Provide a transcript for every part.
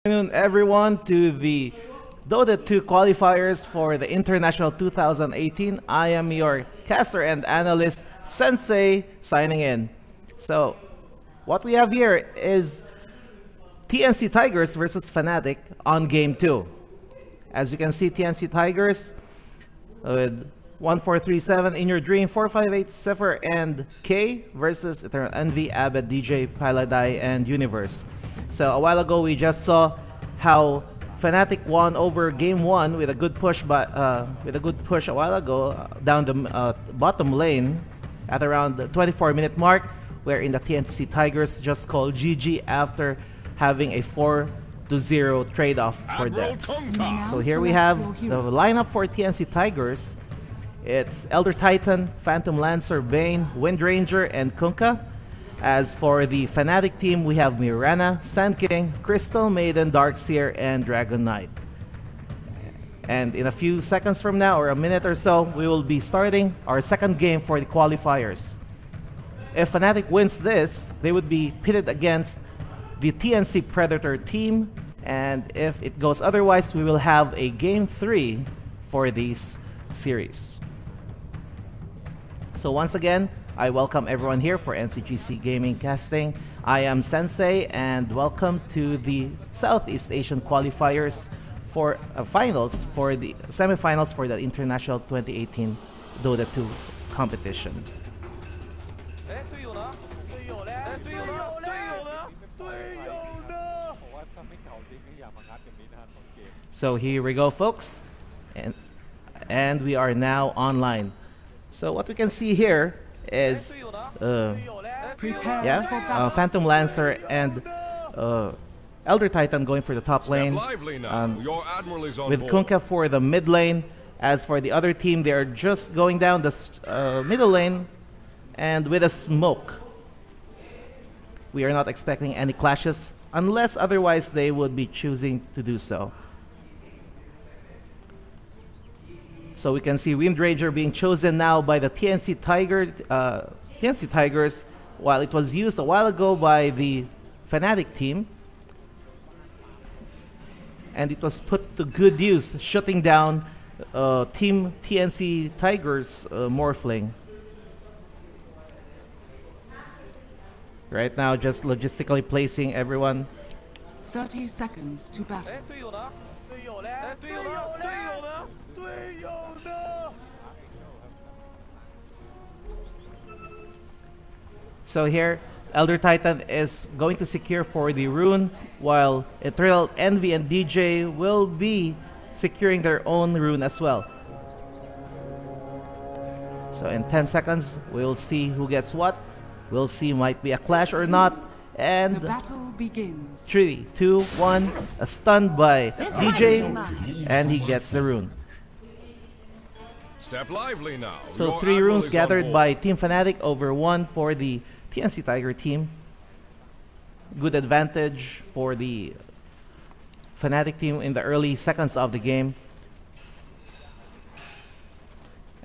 Afternoon, everyone, to the Dota 2 qualifiers for the International 2018. I am your caster and analyst, Sensei, signing in. So, what we have here is TNC Tigers versus Fnatic on Game 2. As you can see, TNC Tigers with 1437 in your dream, 458 Zephyr and K versus Eternal Envy, Abed, DJ, Paladai, and Universe. So a while ago we just saw how Fnatic won over Game 1 with a good push, a while ago down the bottom lane at around the 24-minute mark, wherein the TNC Tigers just called GG after having a 4-0 trade-off for deaths. So here we have the lineup for TNC Tigers. It's Elder Titan, Phantom Lancer, Bane, Wind Ranger, and Kunkka. As for the Fnatic team, we have Mirana, Sand King, Crystal Maiden, Darkseer, and Dragon Knight. And in a few seconds from now, or a minute or so, we will be starting our second game for the qualifiers. If Fnatic wins this, they would be pitted against the TNC Predator team, and if it goes otherwise, we will have a Game 3 for this series. So once again, I welcome everyone here for Ncgc Gaming Casting. I am Sensei, and welcome to the Southeast Asian qualifiers for finals for the semifinals for the International 2018 Dota 2 competition. So here we go, folks, and we are now online. So what we can see here is Phantom Lancer and Elder Titan going for the top lane, with Kunkka for the mid lane. As for the other team, they are just going down the middle lane and with a smoke. We are not expecting any clashes unless otherwise they would be choosing to do so. So we can see Wind Ranger being chosen now by the TNC Tigers, while it was used a while ago by the Fnatic team. And it was put to good use, shutting down Team TNC Tigers Morphling. Right now, just logistically placing everyone. 30 seconds to battle. So here, Elder Titan is going to secure for the rune, while Eternal Envy and DJ will be securing their own rune as well. So in 10 seconds, we'll see who gets what. We'll see, might be a clash or not. And the battle begins. 3, 2, 1, a stun by DJ, and he gets the rune. Step lively now. So 3 runes gathered by Team Fnatic over 1 for the TNC Tiger team. Good advantage for the Fnatic team in the early seconds of the game.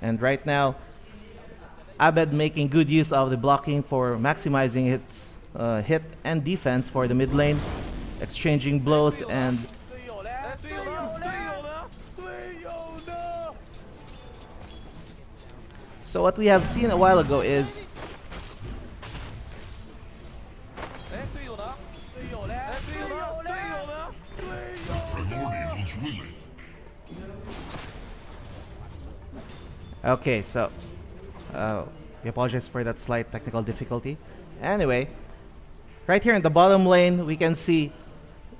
And right now, Abed making good use of the blocking for maximizing its hit and defense for the mid lane, exchanging blows and so what we have seen a while ago is okay, so we apologize for that slight technical difficulty. Anyway, right here in the bottom lane, we can see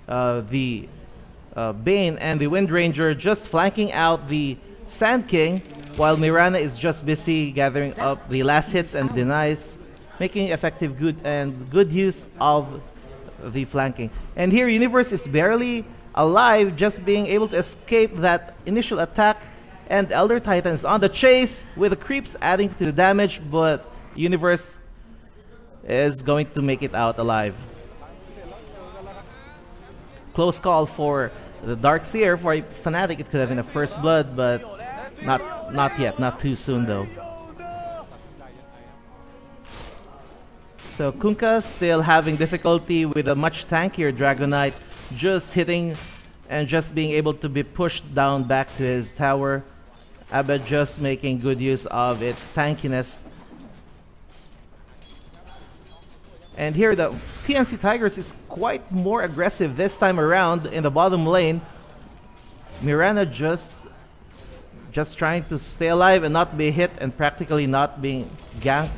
the Bane and the Wind Ranger just flanking out the Sand King, while Mirana is just busy gathering up the last hits and denies, making effective good use of the flanking. And here Universe is barely alive, just being able to escape that initial attack, and Elder Titan is on the chase with the creeps adding to the damage, but Universe is going to make it out alive. Close call for the Darkseer. For Fnatic, it could have been a first blood, but not yet, not too soon though. So Kunkka still having difficulty with a much tankier Dragon Knight, just hitting and just being able to be pushed down back to his tower. Abed just making good use of its tankiness. And here the TNC Tigers is quite more aggressive this time around in the bottom lane. Miranda just trying to stay alive and not be hit, and practically not being ganked.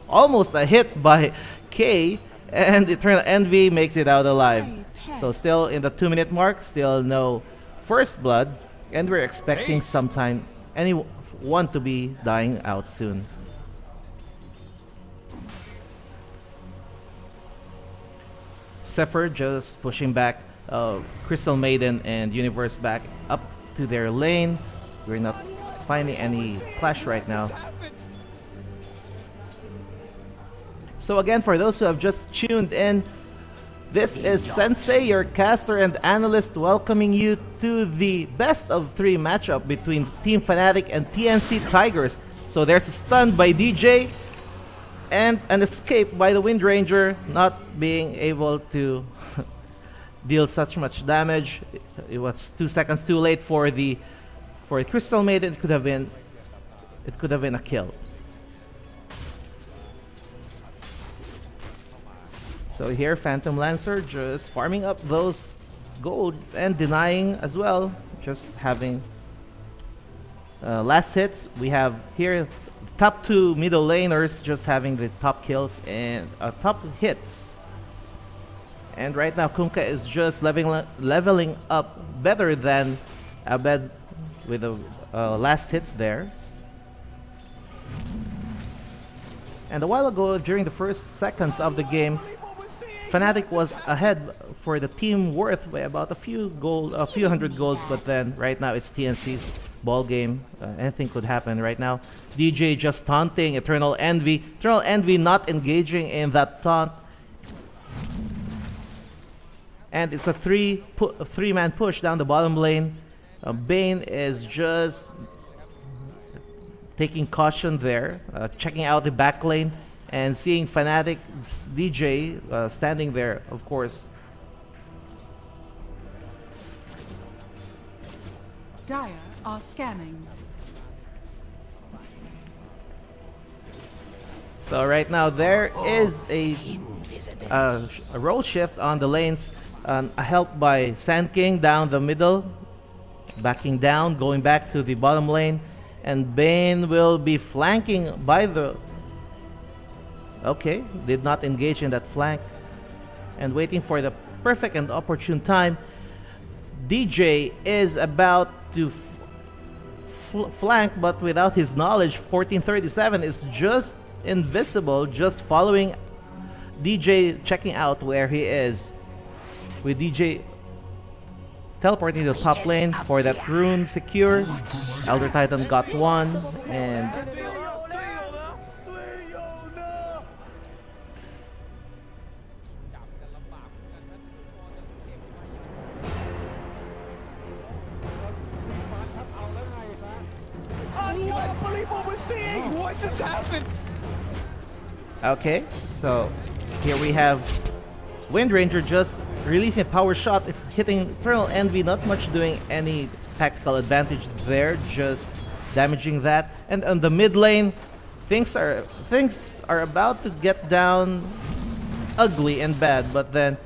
Almost a hit by K, and Eternal Envy makes it out alive. So still in the 2-minute mark, still no first blood, and we're expecting sometime anyone to be dying out soon. Zephyr just pushing back Crystal Maiden and Universe back up to their lane. We're not finding any clash right now. So again, for those who have just tuned in, this is Sensei, your caster and analyst, welcoming you to the best of 3 matchup between Team Fnatic and TNC Tigers. So there's a stun by DJ and an escape by the Wind Ranger, not being able to deal such much damage. It was 2 seconds too late for Crystal Maiden. It could have been a kill. So here Phantom Lancer just farming up those gold and denying as well, just having last hits. We have here top 2 middle laners just having the top kills and top hits. And right now Kunkka is just leveling up better than Abed with the last hits there. And a while ago, during the first seconds of the game, Fnatic was ahead for the team worth by about a few hundred golds, but then right now it's TNC's ball game. Anything could happen right now. DJ just taunting Eternal Envy. Eternal Envy not engaging in that taunt. And it's a three-man push down the bottom lane. Bane is just taking caution there, checking out the back lane, and seeing Fnatic's DJ standing there, of course. Dire are scanning. So right now there is a role shift on the lanes, a help by Sand King down the middle, backing down, going back to the bottom lane, and Bane will be flanking by the... Okay, did not engage in that flank, and waiting for the perfect and opportune time. DJ is about to flank, but without his knowledge, 1437 is just invisible, just following DJ, checking out where he is, with DJ teleporting to the top lane for that rune secure. Elder Titan got one, and what just happened? okay, so here we have Wind Ranger just releasing a power shot, hitting Eternal Envy, not much doing any tactical advantage there, just damaging that. And on the mid lane, things are about to get down ugly and bad, but then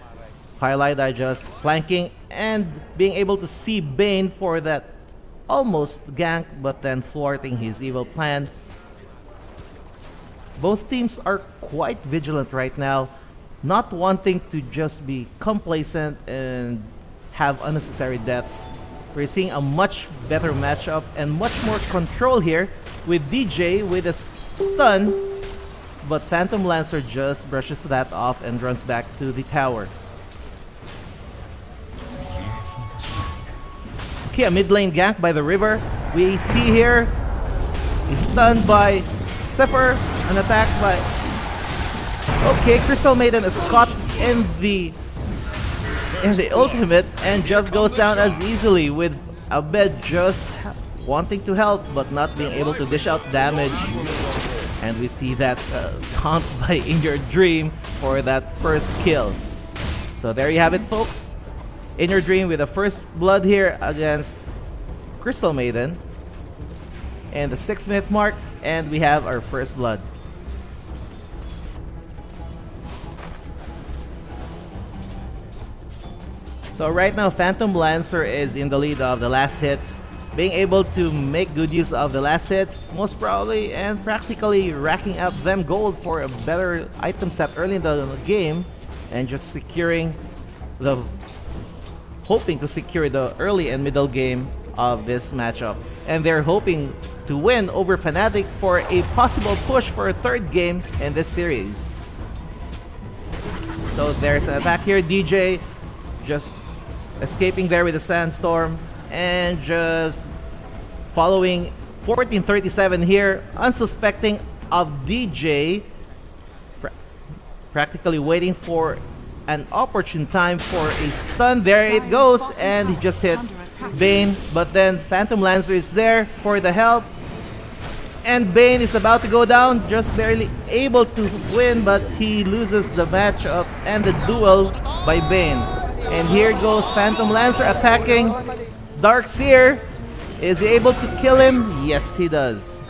Firelight just flanking and being able to see Bane for that almost gank, but then thwarting his evil plan. Both teams are quite vigilant right now, not wanting to just be complacent and have unnecessary deaths. We're seeing a much better matchup and much more control here with DJ with a stun, but Phantom Lancer just brushes that off and runs back to the tower. Okay, a mid lane gank by the river. We see here, he's stunned by Zephyr, an attack by... Okay, Crystal Maiden is caught in the ultimate and just goes down as easily, with Abed just wanting to help but not being able to dish out damage. And we see that taunt by In Your Dream for that first kill. So there you have it, folks. In Your Dream with the first blood here against Crystal Maiden. And the 6-minute mark, and we have our first blood. So right now, Phantom Lancer is in the lead of the last hits, being able to make good use of the last hits, most probably and practically racking up them gold for a better item set early in the game, and just hoping to secure the early and middle game of this matchup. And they're hoping to win over Fnatic for a possible push for a third game in this series. So there's an attack here, DJ just escaping there with the Sandstorm and just following 1437 here, unsuspecting of DJ, practically waiting for an opportune time for a stun. There it goes, and he just hits Bane, but then Phantom Lancer is there for the help, and Bane is about to go down, just barely able to win, but he loses the matchup and the duel by Bane. And here goes Phantom Lancer attacking Darkseer. Is he able to kill him? Yes, he does.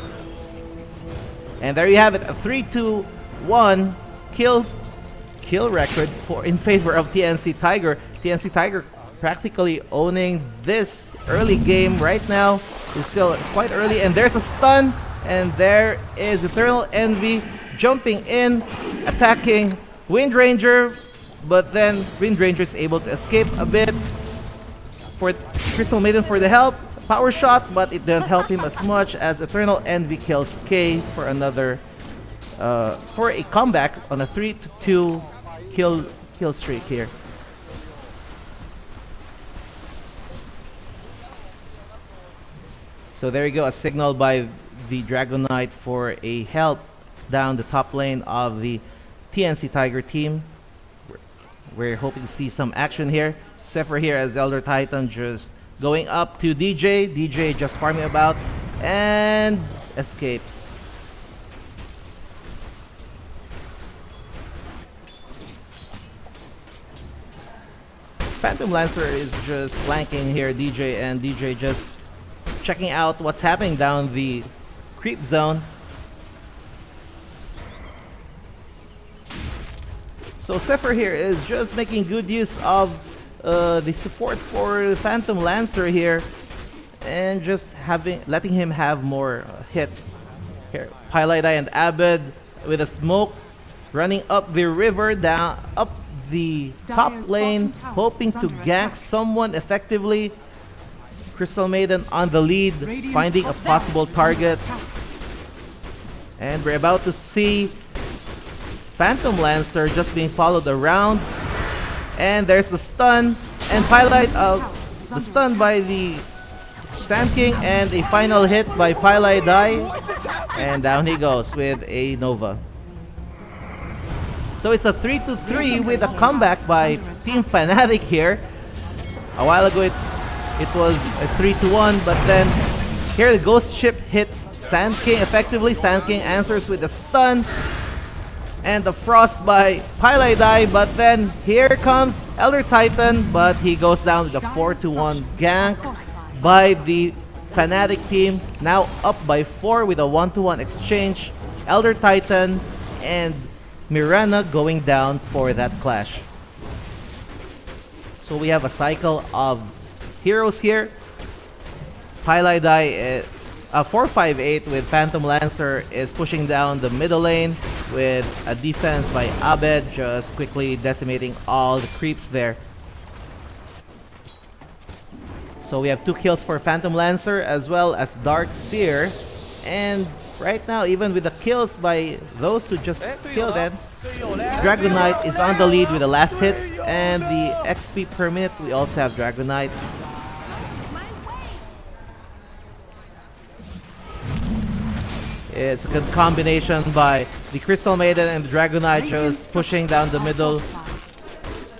And there you have it, a 3-2-1 kill record in favor of TNC Tiger. TNC Tiger practically owning this early game right now. It's still quite early, and there's a stun, and there is Eternal Envy jumping in, attacking Wind Ranger, but then Wind Ranger is able to escape a bit for Crystal Maiden for the help. Power shot, but it didn't help him as much as Eternal Envy kills K for another for a comeback on a 3-2 kill streak here. So there you go, a signal by the Dragon Knight for a help down the top lane of the TNC Tiger team. We're hoping to see some action here. Zephyr here as Elder Titan just going up to DJ. DJ just farming about and escapes. Phantom Lancer is just flanking here DJ, and DJ just checking out what's happening down the creep zone. So Zephyr here is just making good use of the support for Phantom Lancer here, and just letting him have more hits. Here, Pylai and Abed with a smoke running up the river, down up the top lane, hoping to gank someone effectively. Crystal Maiden on the lead, finding a possible target, and we're about to see Phantom Lancer just being followed around, and there's the stun, and highlight of the stun by the Sand King, and a final hit by Pylai Die, and down he goes with a Nova. So it's a 3-3 with a comeback by Team Fnatic here. A while ago it was a 3-1, but then here the Ghost Ship hits Sand King effectively. Sand King answers with a stun and the Frost by Pylai Die, but then here comes Elder Titan, but he goes down with a 4-1 gank by the Fnatic team, now up by 4 with a 1-1 exchange. Elder Titan and Mirana going down for that clash. So we have a cycle of heroes here. Pylai Die 4-5-8 with Phantom Lancer is pushing down the middle lane with a defense by Abed, just quickly decimating all the creeps there. So we have 2 kills for Phantom Lancer as well as Darkseer, and right now even with the kills by those who just killed them, Dragon Knight is on the lead with the last hits and the XP per minute. We also have Dragon Knight. It's a good combination by the Crystal Maiden and the Dragon Knight, just pushing down the middle,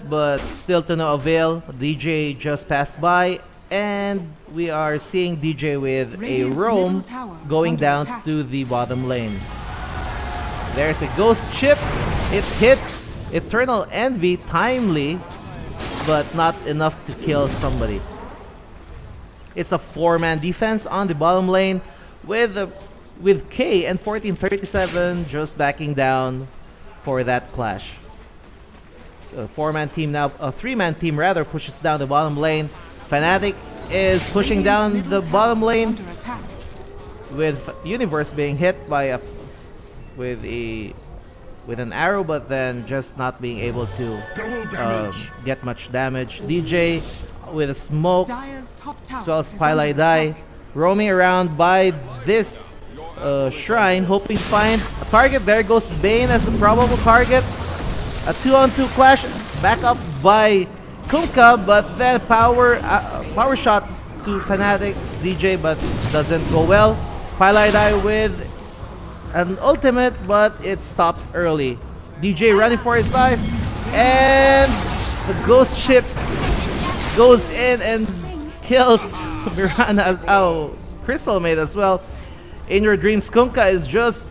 but still to no avail. DJ just passed by, and we are seeing DJ with a roam going down to the bottom lane. There's a Ghost Ship. It hits Eternal Envy timely but not enough to kill somebody. It's a 4-man defense on the bottom lane with K and 1437 just backing down for that clash. So 4-man team now, a 3-man team rather, pushes down the bottom lane. Fnatic is pushing down the bottom lane with Universe being hit by with an arrow, but then just not being able to get much damage. DJ with a smoke, as well as Pylai Dai, roaming around by this shrine, hoping to find a target. There goes Bane as the probable target. A 2-on-2 clash, back up by Kunkka, but then power shot to Fnatic's DJ, but doesn't go well. Pylai Dai with an ultimate, but it stopped early. DJ running for his life, and the ghost ship goes in and kills Mirana. Crystal made as well. In Your Dreams, Kunkka is just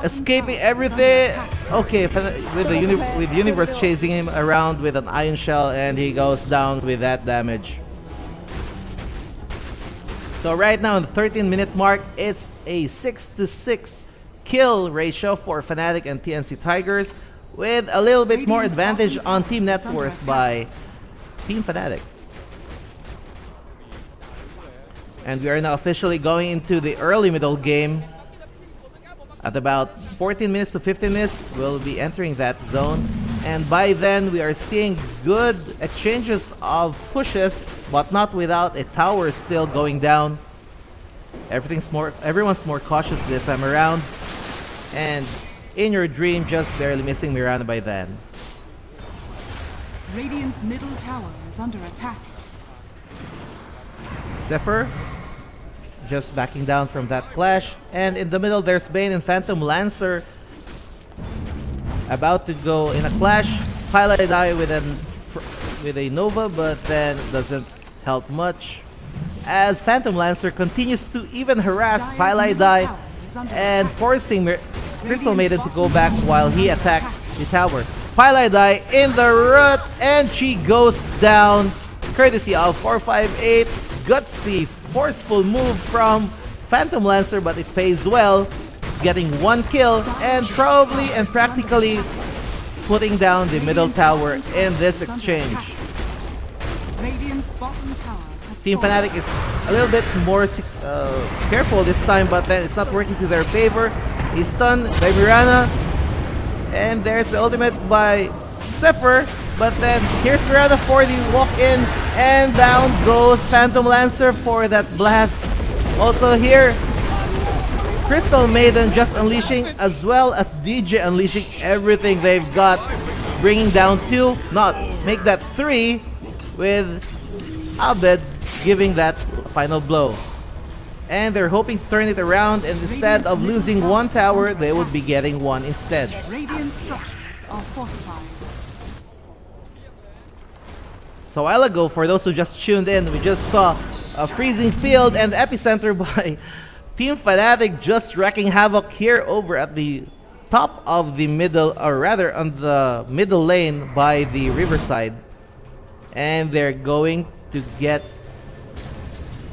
escaping everything. Okay, with Universe chasing him around with an Ion Shell, and he goes down with that damage. So right now in the 13-minute mark, it's a 6-to-6 kill ratio for Fnatic and TNC Tigers, with a little bit more advantage on team net worth by Team Fnatic. And we are now officially going into the early middle game. At about 14 minutes to 15 minutes, we'll be entering that zone. And by then, we are seeing good exchanges of pushes, but not without a tower still going down. Everyone's more cautious this time around. And In Your Dream just barely missing Mirana by then. Radiant's middle tower is under attack. Zephyr just backing down from that clash, and in the middle there's Bane and Phantom Lancer about to go in a clash. Pylai Dai with a Nova, but then doesn't help much as Phantom Lancer continues to even harass Pylai Dai and forcing Crystal Maiden to go back while he attacks the tower. Pylai Dai in the root, and she goes down courtesy of 458. Gutsy, forceful move from Phantom Lancer, but it pays well, getting 1 kill and probably and practically putting down the middle tower in this exchange. Team Fnatic is a little bit more careful this time, but then it's not working to their favor. He's stunned by Mirana, and there's the ultimate by Zephyr. But then here's Mirana for the walk-in, and down goes Phantom Lancer for that blast. Also here, Crystal Maiden just unleashing, as well as DJ unleashing everything they've got, bringing down 2, not make that 3, with Abed giving that final blow. And they're hoping to turn it around, and instead of losing 1 tower, they would be getting 1 instead. Radiant structures are fortified. So a while ago, for those who just tuned in, we just saw a freezing field and epicenter by Team Fnatic just wreaking havoc here over at the top of the middle, or rather on the middle lane by the riverside. And they're going to get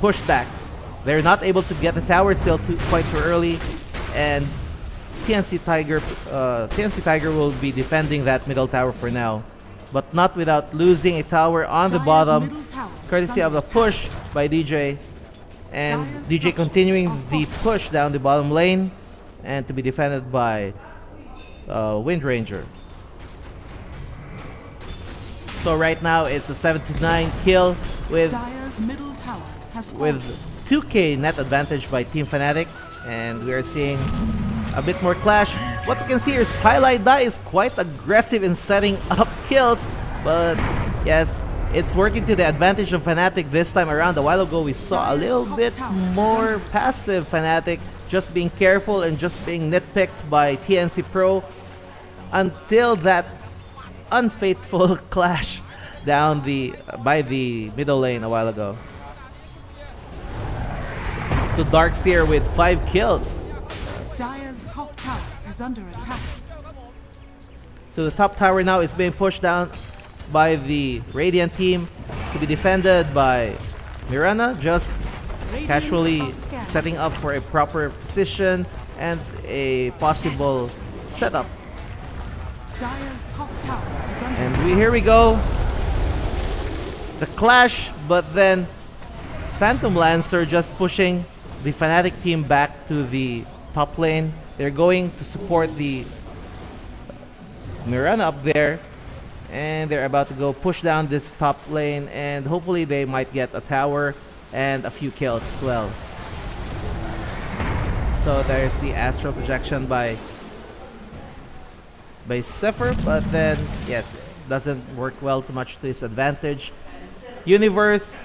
pushed back. They're not able to get the tower still quite too early, and TNC Tiger will be defending that middle tower for now, but not without losing a tower on the bottom, courtesy of the push by DJ, and DJ continuing the push down the bottom lane, and to be defended by Wind Ranger. So right now it's a 7-9 kill with 2k net advantage by Team Fnatic, and we are seeing a bit more clash. What we can see here is Pylai Dai is quite aggressive in setting up kills, but yes, it's working to the advantage of Fnatic this time around. A while ago we saw a little bit more passive Fnatic, just being careful and just being nitpicked by TNC Pro until that unfaithful clash down by the middle lane a while ago. So Darkseer with 5 kills. Dire's top tower is under attack. So the top tower now is being pushed down by the Radiant team to be defended by Mirana, just casually setting up for a proper position and a possible setup. Dire's top tower is under And here we go. The clash, but then Phantom Lancer just pushing the Fnatic team back to the top lane. They're going to support the Mirana up there, and they're about to go push down this top lane, and hopefully they might get a tower and a few kills as well. So there's the astral projection by Zephyr, but then yes, doesn't work well too much to his advantage. Universe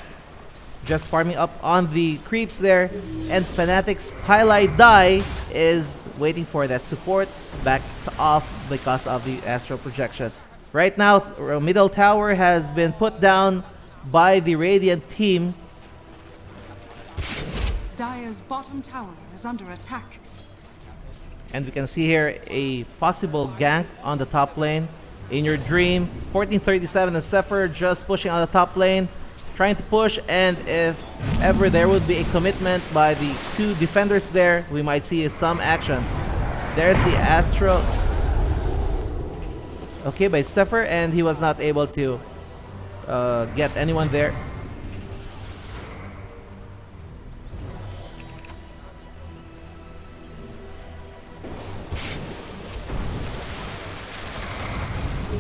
just farming up on the creeps there, and Fnatic's Pylai Die is waiting for that support back off because of the astral projection. Right now, middle tower has been put down by the Radiant team. Dire's bottom tower is under attack. And we can see here a possible gank on the top lane. In your dream, 1437 and Zephyr just pushing on the top lane, trying to push, and if ever there would be a commitment by the two defenders there, we might see some action. There's the Astro. Okay, by Zephyr, and he was not able to get anyone there.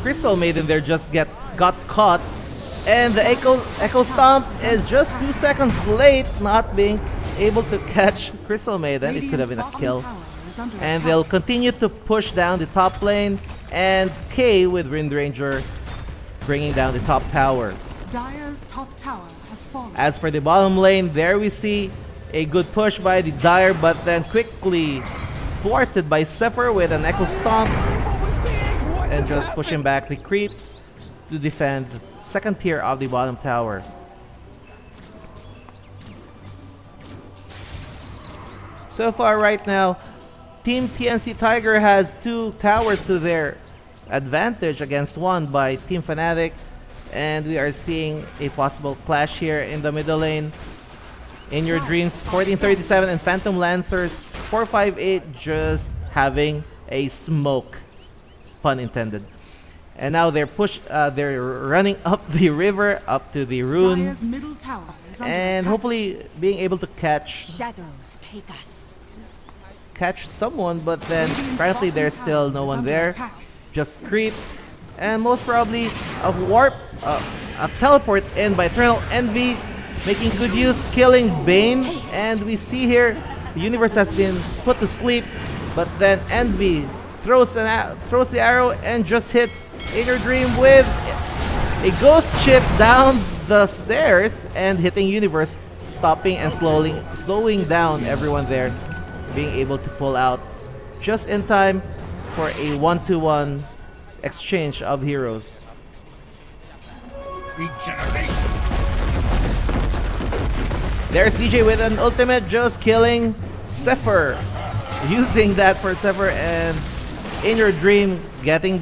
Crystal Maiden there just got caught, and the Echo Stomp is just 2 seconds late, not being able to catch Crystal Maiden. It could have been a kill. And they'll continue to push down the top lane, and K with Wind Ranger bringing down the top tower. Dire's top tower has fallen. As for the bottom lane, there we see a good push by the Dire, but then quickly thwarted by Zephyr with an Echo Stomp, and just pushing back the creeps to defend second tier of the bottom tower. So far right now, Team TNC Tiger has 2 towers to their advantage against 1 by Team Fnatic, and we are seeing a possible clash here in the middle lane. In your dreams, 1437 and Phantom Lancers 458 just having a smoke, pun intended. And now they're running up the river, up to the rune, Dire's middle tower is under and attack. hopefully being able to catch someone, but then apparently there's still no one there, just creeps, and most probably a teleport in by Eternal Envy, making good use, killing Bane. And we see here the universe has been put to sleep, but then Envy throws the arrow and just hits In Your Dream with a ghost chip down the stairs and hitting Universe, stopping and slowing down everyone there, being able to pull out just in time for a 1-to-1 exchange of heroes. Regeneration. There's DJ with an ultimate, just killing Zephyr, using that for Zephyr, and In Your Dream getting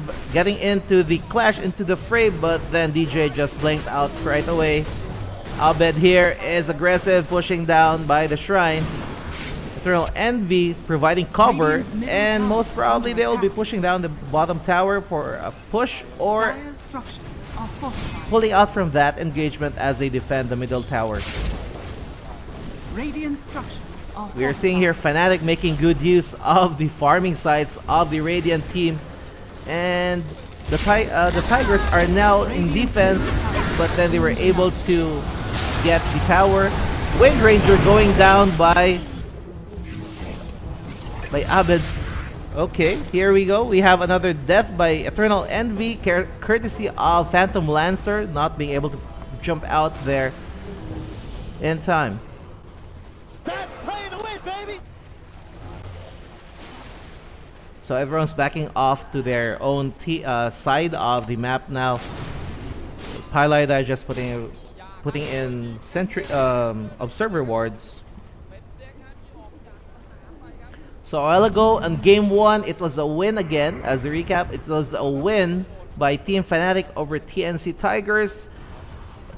into the clash, into the fray, but then DJ just blinked out right away. Abed here is aggressive, pushing down by the shrine. Eternal Envy providing cover, and most probably they will be pushing down the bottom tower for a push, or Dire's structures are fortified. pulling out from that engagement as they defend the middle tower. Radiant structures are We are seeing here Fnatic making good use of the farming sites of the Radiant team, and the Tigers are now in defense, but then they were able to get the tower. Wind Ranger going down by Abed's. Okay, here we go. We have another death by Eternal Envy, courtesy of Phantom Lancer not being able to jump out there in time. That's playing to win, baby. So everyone's backing off to their own side of the map now. Pylai just putting in sentry observer wards. So a while ago in game 1, it was a win again. As a recap, it was a win by Team Fnatic over TNC Tigers.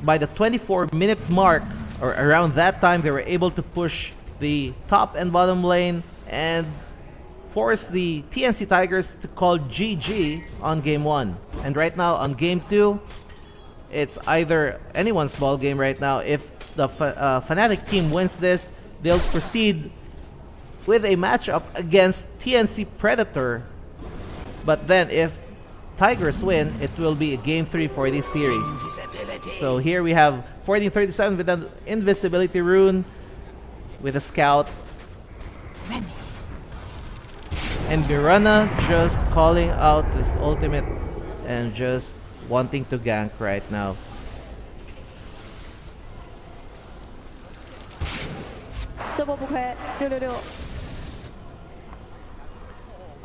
By the 24-minute mark, or around that time, they were able to push the top and bottom lane and force the TNC Tigers to call GG on game 1. And right now on game 2, it's either anyone's ball game right now. If the Fnatic team wins this, they'll proceed with a matchup against TNC Predator. But then if Tigers win, it will be a game 3 for this series. So here we have 1437 with an invisibility rune with a scout. And Mirana just calling out this ultimate and just wanting to gank right now.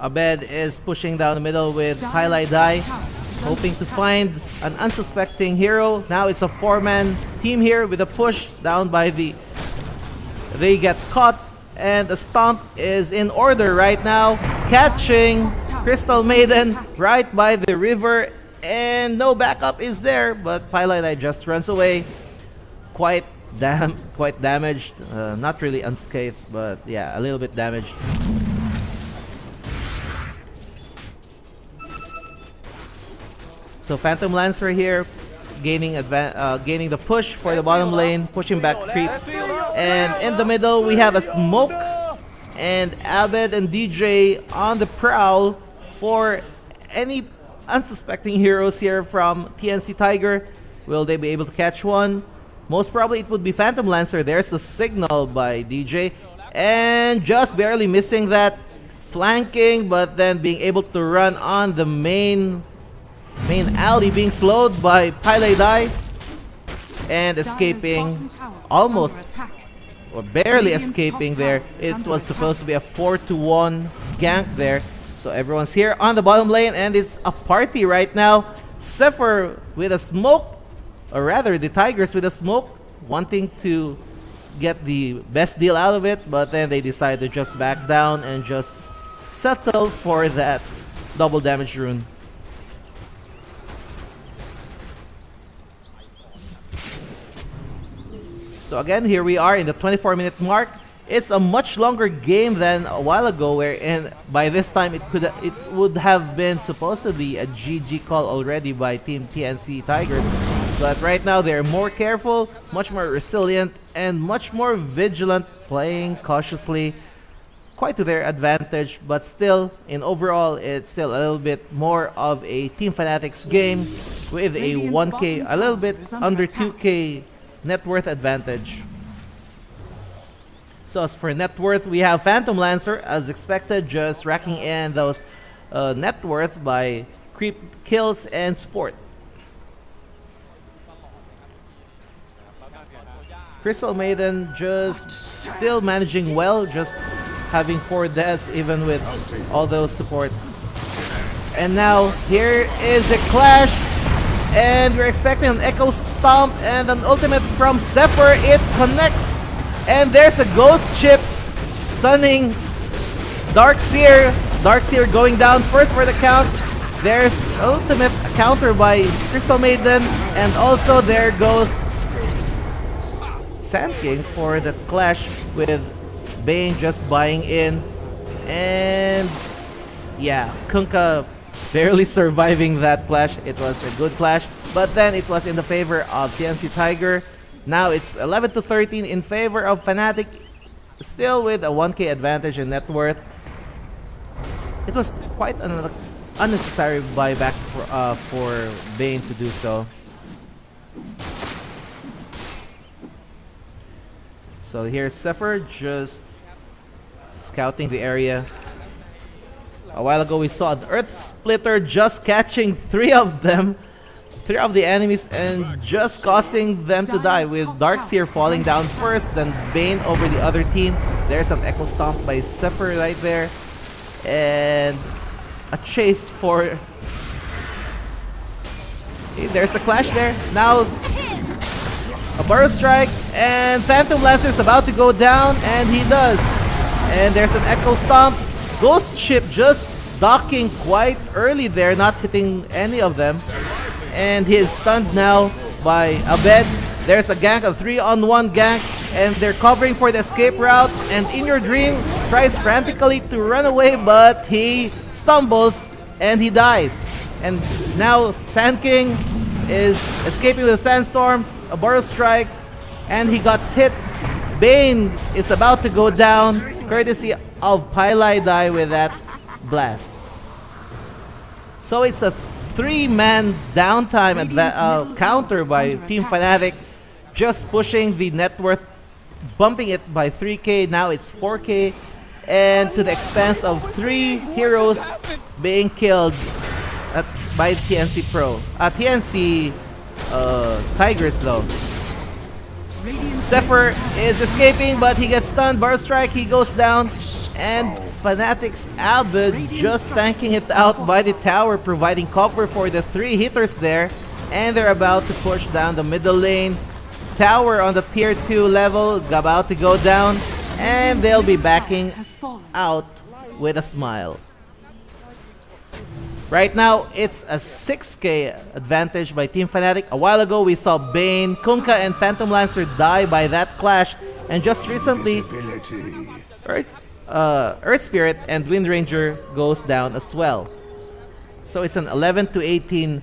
Abed is pushing down the middle with Highlight Die, hoping to find an unsuspecting hero. Now it's a 4-man team here with a push down by the... They get caught, and the stomp is in order right now, catching Crystal Maiden right by the river, and no backup is there, but Highlight Die just runs away. Quite damaged, not really unscathed, but yeah, a little bit damaged. So Phantom Lancer here, gaining the push for the bottom lane, pushing back creeps. And in the middle, we have a smoke, and Abed and DJ on the prowl for any unsuspecting heroes here from TNC Tiger. Will they be able to catch one? Most probably it would be Phantom Lancer. There's a signal by DJ, and just barely missing that, flanking, but then being able to run on the main alley, being slowed by Pile Die, and escaping, almost or barely escaping there. It was supposed to be a 4-1 gank there. So everyone's here on the bottom lane, and it's a party right now. Zephyr with a smoke, or rather the Tigers with a smoke, wanting to get the best deal out of it, but then they decide to just back down and just settle for that double damage rune. So again, here we are in the 24-minute mark. It's a much longer game than a while ago, wherein by this time it would have been supposed to be a GG call already by Team TNC Tigers. But right now they're more careful, much more resilient, and much more vigilant, playing cautiously, quite to their advantage. But still, in overall, it's still a little bit more of a Team Fnatic's game with a 1K, a little bit under 2K net worth advantage. So as for net worth, we have Phantom Lancer, as expected, just racking in those net worth by creep kills and support. Crystal Maiden just still managing well, just having 4 deaths even with all those supports. And now here is the clash, and we're expecting an Echo Stomp and an ultimate from Zephyr. It connects, and there's a Ghost Chip stunning Darkseer. Darkseer going down first for the count. There's ultimate counter by Crystal Maiden, and also there goes Sand King for the clash with Bane just buying in. And yeah, Kunkka barely surviving that clash. It was a good clash, but then it was in the favor of TNC Tiger. Now it's 11-13 in favor of Fnatic, still with a 1K advantage in net worth. It was quite an unnecessary buyback for Bane to do so. So here's Zephyr just scouting the area. A while ago we saw an Earth Splitter just catching 3 of them, 3 of the enemies, and just causing them to die, with Darkseer falling down first, then Bane over the other team. There's an Echo Stomp by Zephyr right there, and a chase for... There's a clash there. Now a Burrow Strike, and Phantom Lancer is about to go down, and he does. And there's an Echo Stomp. Ghost Chip just docking quite early there, not hitting any of them. And he is stunned now by Abed. There's a gank, a 3-on-1 gank, and they're covering for the escape route. And In Your Dream tries frantically to run away, but he stumbles and he dies. And now Sand King is escaping with a Sandstorm, a Burrow Strike, and he got hit. Bane is about to go down, courtesy of Pylai Die with that blast. So it's a 3-man downtime counter by Team Fnatic, just pushing the net worth, bumping it by 3k. Now it's 4k, and to the expense of 3 heroes being killed by TNC TNC Tigers though. Zephyr is escaping, but he gets stunned. Bar Strike, he goes down, and Fnatic's Abed just tanking it out by the tower, providing cover for the 3 hitters there, and they're about to push down the middle lane. Tower on the tier 2 level about to go down, and they'll be backing out with a smile. Right now, it's a 6k advantage by Team Fnatic. A while ago, we saw Bane, Kunkka, and Phantom Lancer die by that clash. And just recently, Earth Spirit and Wind Ranger goes down as well. So it's an 11 to 18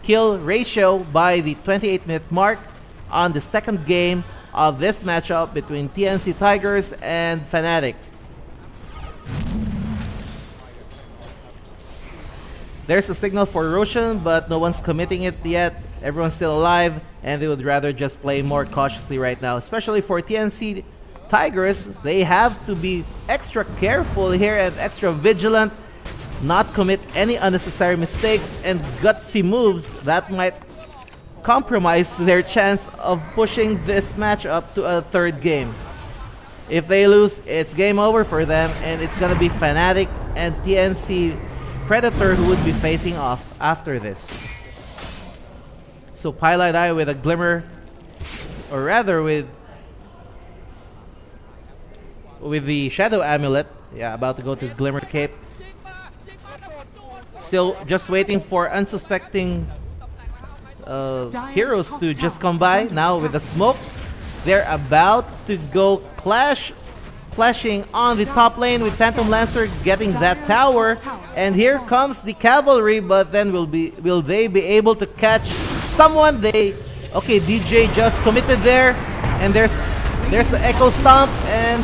kill ratio by the 28-minute mark on the second game of this matchup between TNC Tigers and Fnatic. There's a signal for Roshan, but no one's committing it yet. Everyone's still alive, and they would rather just play more cautiously right now. Especially for TNC Tigers, they have to be extra careful here and extra vigilant, not commit any unnecessary mistakes and gutsy moves that might compromise their chance of pushing this match up to a third game. If they lose, it's game over for them, and it's gonna be Fnatic and TNC Predator who would be facing off after this. So Pylai Die with a Glimmer, or rather with the Shadow Amulet. Yeah, about to go to Glimmer Cape. Still just waiting for unsuspecting heroes to just come by. Now with the smoke, they're about to go clashing on the top lane with Phantom Lancer getting that tower, and here comes the cavalry. But then will they be able to catch someone? Okay, DJ just committed there, and there's the Echo Stomp, and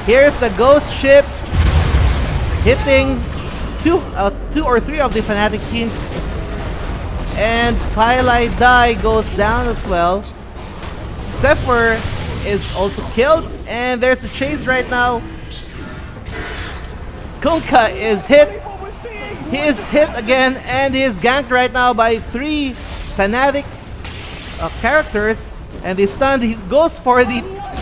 here's the Ghost Ship hitting two or three of the Fnatic teams, and Pylai Die goes down as well. Zephyr is also killed, and there's a chase right now. Kunkka is hit. He is hit again, and he is ganked right now by 3 Fnatic characters, and he's stunned. He goes for the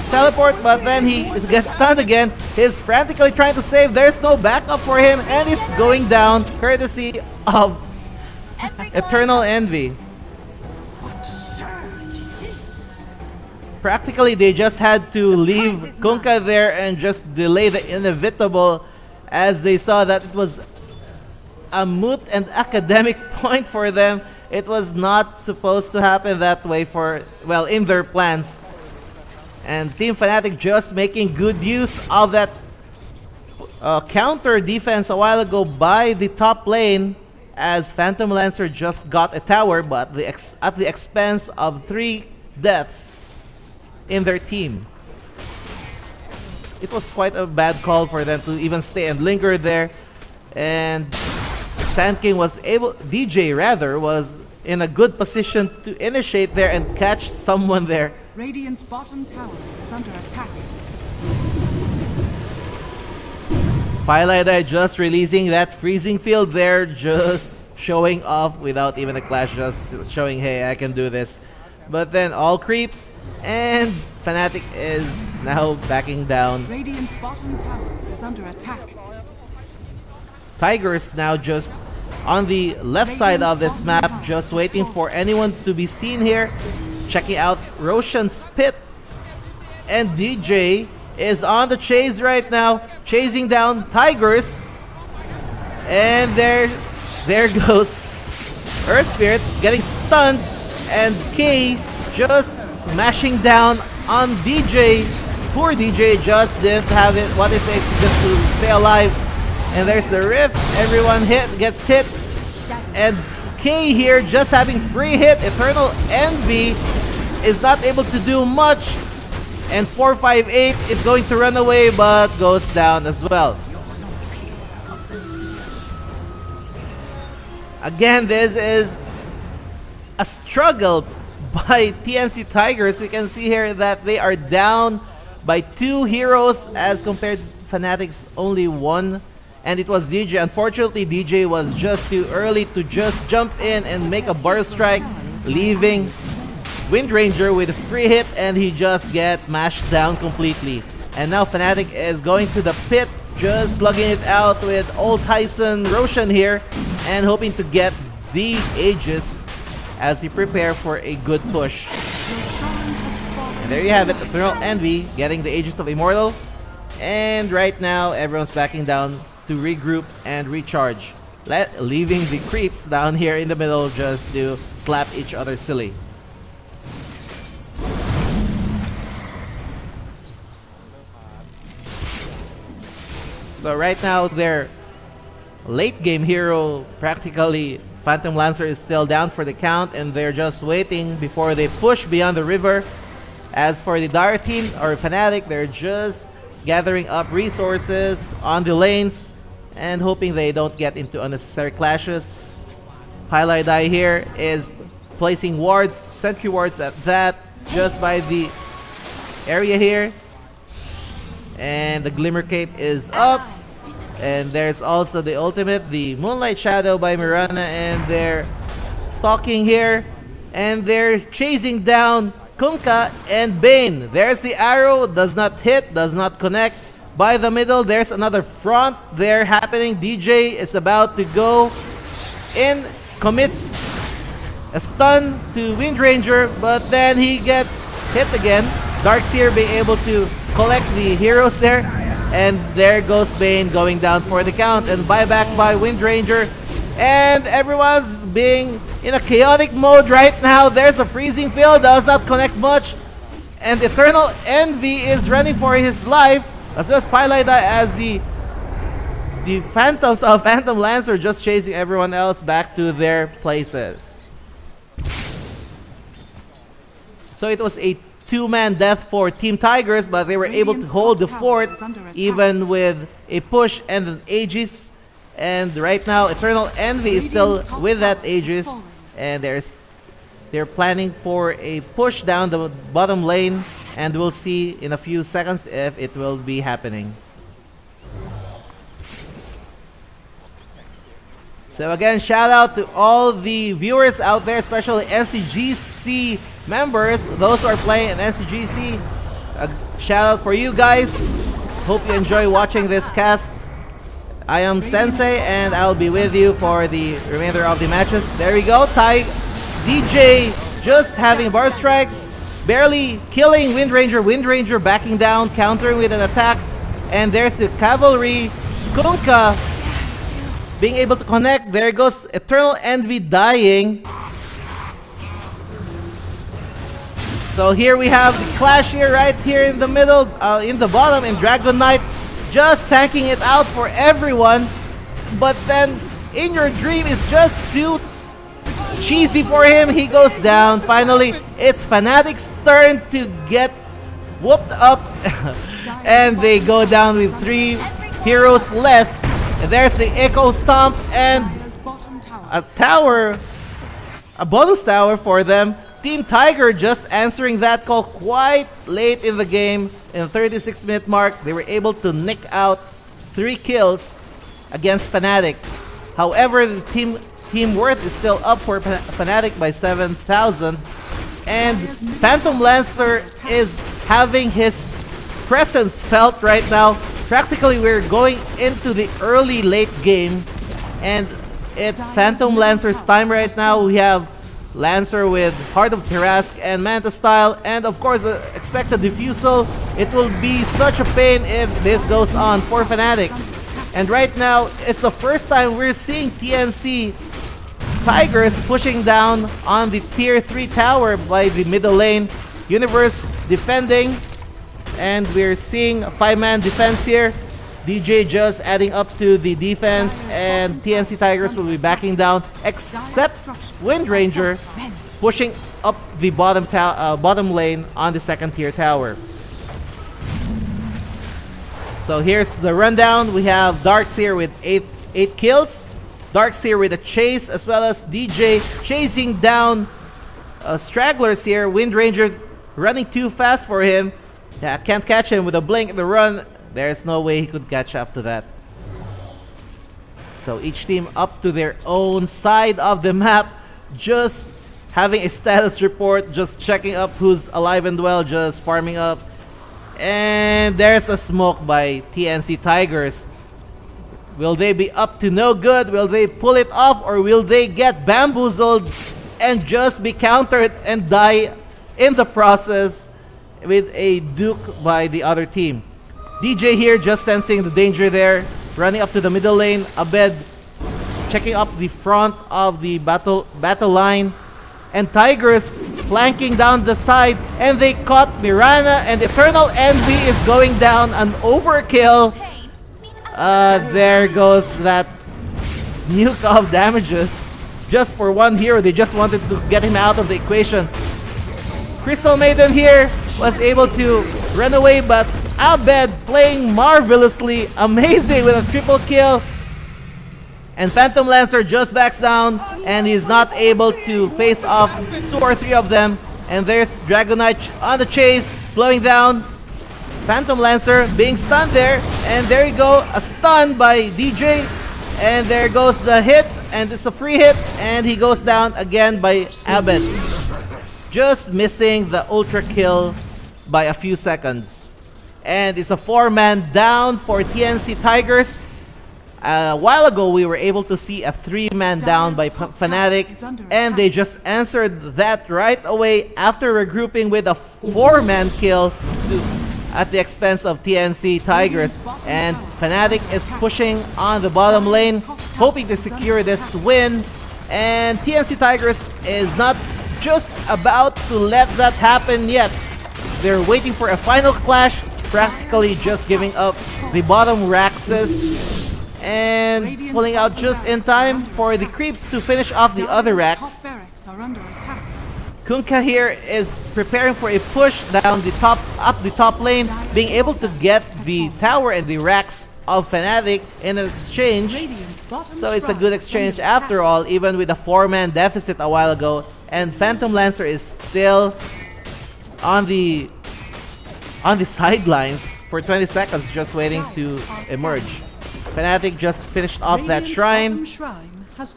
teleport, but then he gets stunned again. He's frantically trying to save. There's no backup for him, and he's going down courtesy of Eternal Envy. Practically, they just had to leave Kunkka there and just delay the inevitable, as they saw that it was a moot and academic point for them. It was not supposed to happen that way in their plans. And Team Fnatic just making good use of that counter defense a while ago by the top lane, as Phantom Lancer just got a tower, but at the expense of 3 deaths in their team. It was quite a bad call for them to even stay and linger there, and Sand King DJ was in a good position to initiate there and catch someone there. Radiant's bottom tower is under attack. Pylai Die just releasing that freezing field there, just showing off without even a clash, just showing, hey, I can do this. But then all creeps, and Fnatic is now backing down. Radiant's bottom tower is under attack. Tigers now just on the left side of this map, just waiting for anyone to be seen here. Checking out Roshan's pit, and DJ is on the chase right now, chasing down Tigers. And there goes Earth Spirit getting stunned, and K just mashing down on DJ. Poor DJ just didn't have it what it takes just to stay alive. And there's the rift. Everyone gets hit. And K here just having free hit. Eternal Envy is not able to do much. And 458 is going to run away but goes down as well. Again, this is a struggle by TNC Tigers. We can see here that they are down by 2 heroes as compared to Fnatic's only 1. And it was DJ. Unfortunately, DJ was just too early to just jump in and make a bar strike, leaving Windranger with a free hit, and he just get mashed down completely. And now Fnatic is going to the pit, just slugging it out with old Tyson Roshan here, and hoping to get the Aegis as he prepare for a good push. And there you have it, Eternal Envy getting the Aegis of Immortal. And right now, everyone's backing down to regroup and recharge, leaving the creeps down here in the middle just to slap each other silly. So right now, their late game hero, practically Phantom Lancer, is still down for the count, and they're just waiting before they push beyond the river. As for the Dire team or Fnatic, they're just gathering up resources on the lanes and hoping they don't get into unnecessary clashes. Pylai here is placing wards, sentry wards at that, just by the area here. And the Glimmer Cape is up. And there's also the ultimate, the Moonlight Shadow by Mirana, and they're stalking here. And they're chasing down Kunkka and Bane. There's the arrow, does not hit, does not connect. By the middle, there's another front there happening. DJ is about to go in, commits a stun to Windranger, but then he gets hit again. Darkseer being able to collect the heroes there, and there goes Bane going down for the count, and buyback by Windranger. And everyone's being in a chaotic mode right now. There's a freezing field, does not connect much, and Eternal Envy is running for his life, as well as Pylai as the Phantoms of Phantom Lancer just chasing everyone else back to their places. So it was a 2-man death for Team Tigers, but they were able to hold the fort even with a push and an Aegis. And right now, Eternal Envy is still with that Aegis, and they're planning for a push down the bottom lane, and we'll see in a few seconds if it will be happening. So again, shout out to all the viewers out there, especially Ncgc members, those who are playing in Ncgc. Shout out for you guys. Hope you enjoy watching this cast. I am Sensei, and I'll be with you for the remainder of the matches. There we go, DJ just having bar strike, barely killing Windranger. Windranger backing down, countering with an attack, and there's the cavalry. Kunkka being able to connect. There goes Eternal Envy dying. So here we have the clash here, right here in the middle, in the bottom, and Dragon Knight just tanking it out for everyone. But then In Your Dream is just too cheesy for him. He goes down. Finally, it's Fnatic's turn to get whooped up. And they go down with 3 heroes less. And there's the Echo Stomp and a tower, a bonus tower for them. Team Tiger just answering that call quite late in the game. In the 36-minute mark, they were able to nick out 3 kills against Fnatic. However, the team worth is still up for Fnatic by 7,000. And Phantom Lancer is having his presence felt right now. Practically, we're going into the early late game, and it's Phantom Lancer's time right now. We have Lancer with Heart of Tarask and Manta Style, and of course expect a Diffusal. It will be such a pain if this goes on for Fnatic. And right now, it's the first time we're seeing TNC Tigers pushing down on the tier 3 tower by the middle lane. Universe defending, and we're seeing a 5-man defense here. DJ just adding up to the defense, and TNC Tigers will be backing down, except Windranger pushing up the bottom lane on the second tier tower. So here's the rundown. We have Darks here with 8 kills. Darks here with a chase, as well as DJ chasing down stragglers here. Windranger running too fast for him. Yeah, can't catch him with a blink in the run. There's no way he could catch up to that. So each team up to their own side of the map, just having a status report, just checking up who's alive and well, just farming up. And there's a smoke by TNC Tigers. Will they be up to no good? Will they pull it off, or will they get bamboozled and just be countered and die in the process with a duke by the other team? DJ here just sensing the danger there, running up to the middle lane. Abed checking up the front of the battle line, and Tigers flanking down the side, and they caught Mirana, and Eternal Envy is going down, an overkill. There goes that nuke of damages just for one hero. They just wanted to get him out of the equation. Crystal Maiden here was able to run away, but Abed playing marvelously, amazing with a triple kill. And Phantom Lancer just backs down, and he's not able to face off 2 or 3 of them. And there's Dragon Knight on the chase, slowing down. Phantom Lancer being stunned there, and there you go, a stun by DJ. And there goes the hits, and it's a free hit, and he goes down again by Abed. Just missing the ultra kill by a few seconds. And it's a 4-man down for TNC Tigers. A while ago, we were able to see a 3-man down by Fnatic, and they just answered that right away after regrouping with a 4-man kill at the expense of TNC Tigers. And Fnatic is pushing on the bottom lane, hoping to secure this win. And TNC Tigers is not just about to let that happen yet. They're waiting for a final clash, practically just giving up the bottom Raxes, and pulling out just in time for the creeps to finish off the other racks. Kunkka here is preparing for a push down the top lane, being able to get the tower and the racks of Fnatic in an exchange. So it's a good exchange after all, even with a 4-man deficit a while ago. And Phantom Lancer is still on the sidelines for 20 seconds, just waiting to emerge. Fnatic just finished off that shrine,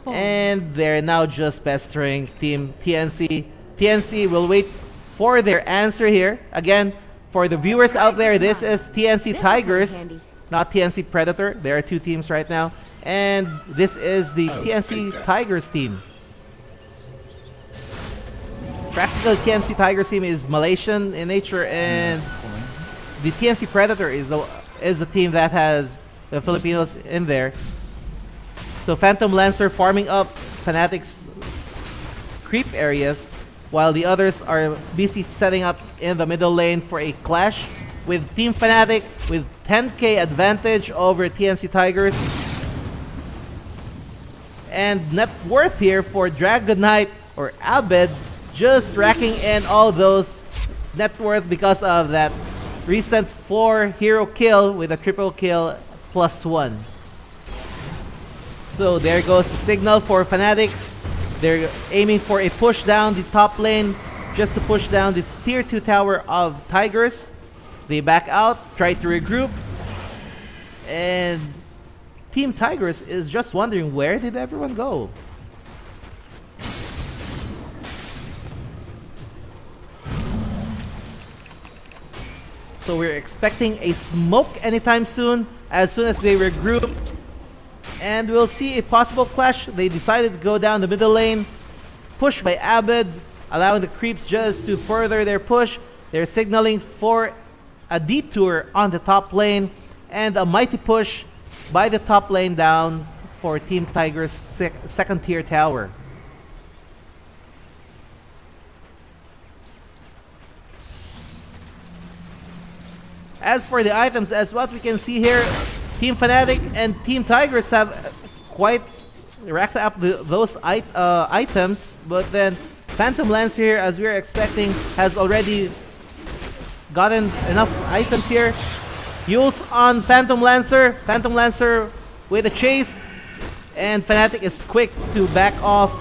and they're now just pestering Team TNC. TNC will wait for their answer here. Again, for the viewers out there, this is TNC Tigers, not TNC Predator. There are 2 teams right now, and this is the TNC Tigers team. Practically, TNC Tigers team is Malaysian in nature, and the TNC Predator is the team that has the Filipinos in there. So Phantom Lancer farming up Fnatic's creep areas, while the others are busy setting up in the middle lane for a clash with Team Fnatic with 10k advantage over TNC Tigers. And net worth here for Dragon Knight or Abed, just racking in all those net worth because of that recent 4-hero kill with a triple kill +1. So there goes the signal for Fnatic. They're aiming for a push down the top lane, just to push down the tier 2 tower of Tigers. They back out, try to regroup, and Team Tigers is just wondering, where did everyone go? So we're expecting a smoke anytime soon as they regroup. And we'll see a possible clash. They decided to go down the middle lane. Push by Abed, allowing the creeps just to further their push. They're signaling for a detour on the top lane. And a mighty push by the top lane down for Team Tiger's second tier tower. As for the items, as what we can see here, Team Fnatic and Team Tigers have quite racked up those items, but then Phantom Lance here, as we are expecting, has already gotten enough items here. Yules on Phantom Lancer with a chase, and Fnatic is quick to back off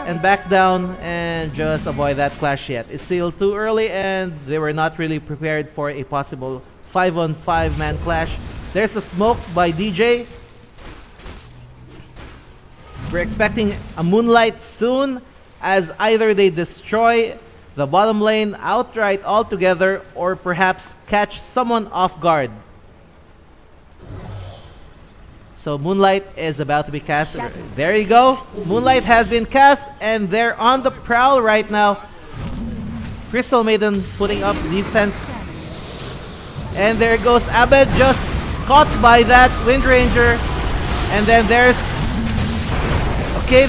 and back down and just avoid that clash yet. It's still too early and they were not really prepared for a possible 5-on-5 man clash. There's a smoke by DJ. We're expecting a Moonlight soon, as either they destroy the bottom lane outright altogether or perhaps catch someone off guard. So Moonlight is about to be cast. There you go. Moonlight has been cast and they're on the prowl right now. Crystal Maiden putting up defense. And there goes Abed, just caught by that Wind Ranger. And then there's... Okay,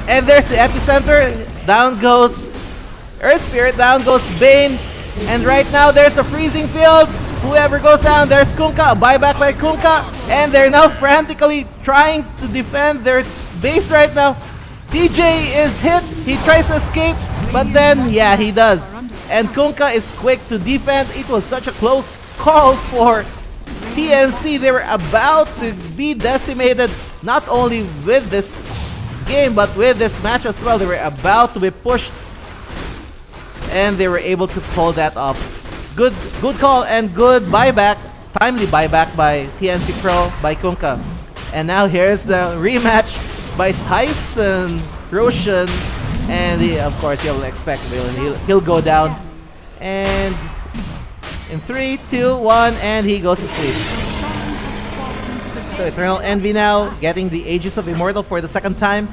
and there's the epicenter. Down goes Earth Spirit, down goes Bane. And right now there's a freezing field. Whoever goes down, there's Kunkka, a buyback by Kunkka. And they're now frantically trying to defend their base right now. DJ is hit, he tries to escape, but then, yeah, he does. And Kunkka is quick to defend. It was such a close call for TNC. They were about to be decimated, not only with this game, but with this match as well. They were about to be pushed, and they were able to pull that off. Good call and good buyback, timely buyback by TNC Pro by Kunkka. And now here's the rematch by Tyson, Roshan, and of course you'll expect he'll go down. And in 3, 2, 1, and he goes to sleep. So Eternal Envy now getting the Aegis of Immortal for the second time,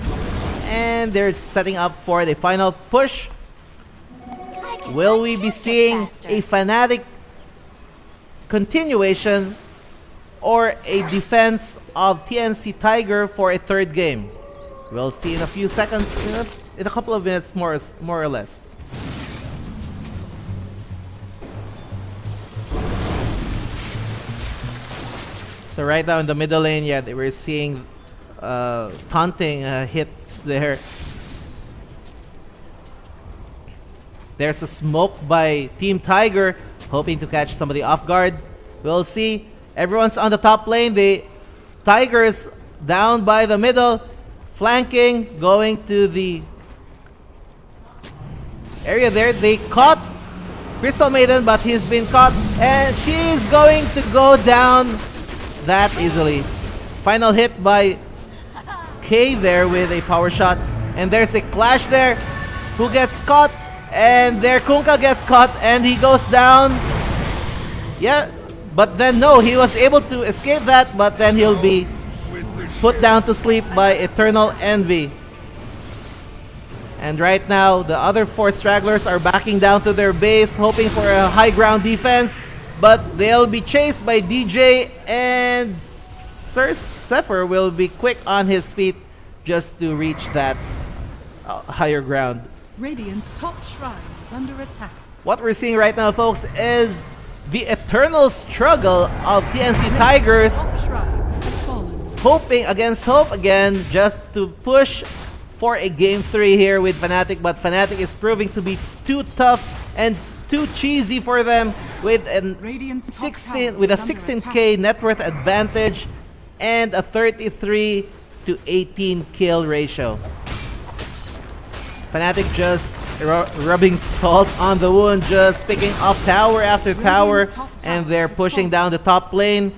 and they're setting up for the final push. Will we be seeing a Fnatic continuation or a defense of TNC Tiger for a third game? We'll see in a few seconds, in a couple of minutes more or less. So right now in the middle lane, yeah, we're seeing taunting hits there. There's a smoke by Team Tiger, hoping to catch somebody off guard. We'll see. Everyone's on the top lane. The Tigers down by the middle, flanking, going to the area there. They caught Crystal Maiden, but he's been caught, and she's going to go down that easily. Final hit by K there with a power shot, and there's a clash there. Who gets caught? And there Kunkka gets caught and he goes down. Yeah, but then no, he was able to escape that, but then he'll be put down to sleep by Eternal Envy. And right now, the other 4 stragglers are backing down to their base, hoping for a high ground defense, but they'll be chased by DJ, and Sir Zephyr will be quick on his feet just to reach that higher ground. Radiant's top shrine is under attack. What we're seeing right now, folks, is the eternal struggle of TNC Tigers, hoping against hope again, just to push for a game 3 here with Fnatic, but Fnatic is proving to be too tough and too cheesy for them with a 16k net worth advantage and a 33 to 18 kill ratio. Fnatic just rubbing salt on the wound, just picking up tower after tower, and they're pushing down the top lane.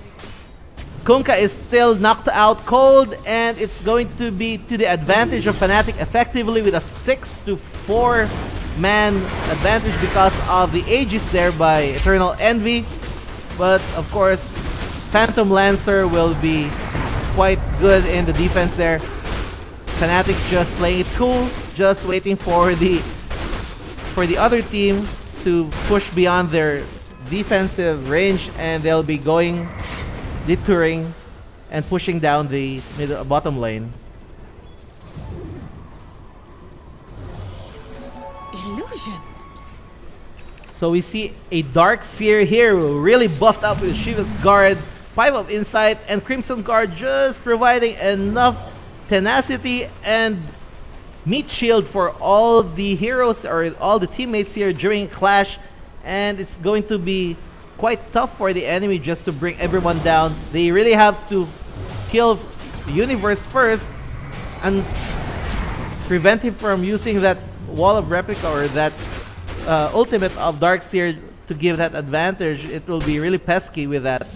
Kunkka is still knocked out cold, and it's going to be to the advantage of Fnatic effectively with a 6 to 4 man advantage because of the Aegis there by Eternal Envy. But of course, Phantom Lancer will be quite good in the defense there. Fnatic just playing it cool, just waiting for the other team to push beyond their defensive range, and they'll be going deterring and pushing down the bottom lane. Illusion. So we see a Darkseer here, really buffed up with Shiva's Guard, Pipe of Insight, and Crimson Guard, just providing enough tenacity and meat shield for all the heroes or all the teammates here during Clash. And it's going to be quite tough for the enemy just to bring everyone down. They really have to kill Universe first and prevent him from using that Wall of Replica or that ultimate of Darkseer to give that advantage. It will be really pesky with that.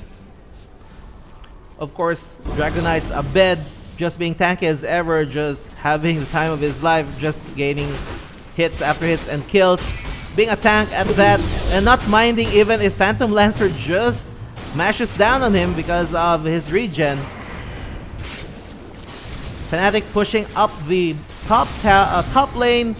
Of course, Dragon Knight's Abed just being tanky as ever, just having the time of his life, just gaining hits after hits and kills. Being a tank at that, and not minding even if Phantom Lancer just mashes down on him because of his regen. Fnatic pushing up the top lane,